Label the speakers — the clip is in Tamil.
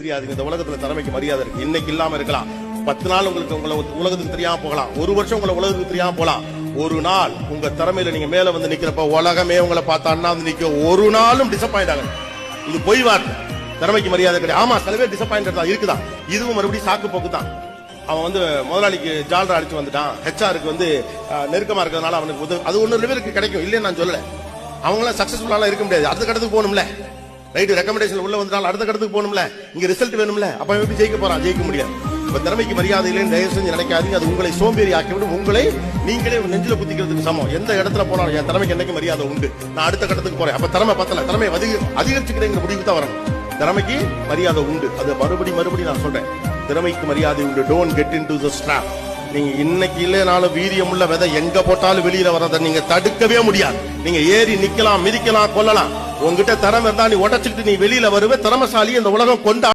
Speaker 1: தெரியாது. இந்த உலகத்துல திறமைக்கு மரியாதை இருக்கு. இன்னைக்கு இல்லாம இருக்கலாம். 10 நாள் உங்களுக்கு உலகத்துக்கு தெரியாம போகலாம். 1 வருஷம் உங்களை உலகத்துக்கு தெரியாம போகலாம். ஒரு நாள் உங்க திறமையில நீங்க மேல வந்து நிக்கிறப்ப உலகமே உங்களை பார்த்தா அண்ணா வந்து நிக்க ஒரு நாளும் டிசப்பாயிண்ட் ஆகும். இது பொய் வார்த்தை. திறமைக்கு மரியாதை கிடையாது. ஆமா, சில பேர் டிசப்பாயிண்ட் தான் இருக்குதான். இதுவும் மறுபடியும் சாக்கு போக்கு தான். அவன் வந்து முதலாளிக்கு ஜால்ரா அடிச்சு வந்துட்டான். ஹெச்ஆருக்கு வந்து நெருக்கமா இருக்கிறதுனால அவனுக்கு அது ஒன்னு பேருக்கு கிடைக்கும் இல்லைன்னு நான் சொல்லல. அவங்களாம் சக்சஸ்ஃபுல்லா இருக்க முடியாது. அடுத்த கடத்துக்கு போகணும்ல. ரைட், ரெக்கமெண்டேஷன் உள்ள வந்தாலும் அடுத்த கடத்துக்கு போகணும்ல. இங்க ரிசல்ட் வேணும்ல. அப்ப எப்படி ஜெயிக்க போறான்? ஜெயிக்க முடியாது. இப்ப திறமைக்கு மரியாதை இல்லைன்னு தயவு செஞ்சு நினைக்காதீங்க. அது உங்களை சோம்பேறி ஆக்கிவிடும். உங்களை நீங்களே நெஞ்சில குத்திக்கிறதுக்கு சமம். எந்த இடத்துல போனாலும் என் திறமைக்கு என்னைக்கு மரியாதை உண்டு, நான் அடுத்த கட்டத்துக்கு போறேன். அப்ப திறமை பத்தல, திறமை அதிகரிச்சுக்கிறேங்கிற முடிவுக்கு தான் வரணும். திறமைக்கு மரியாதை உண்டு. அது மறுபடி நான் சொல்றேன். திறமைக்கு மரியாதை உண்டு. Don't get into the drop. நீங்க இன்னைக்கு இல்லைனாலும் வீரியம் உள்ள விதை எங்க போட்டாலும் வெளியில வரதை நீங்க தடுக்கவே முடியாது. நீங்க ஏறி நிக்கலாம், மிதிக்கலாம், கொல்லலாம். உங்ககிட்ட திறமை இருந்தா நீ உடைச்சிட்டு நீ வெளியில வருவே. திறமைசாலி இந்த உலகம் கொண்டா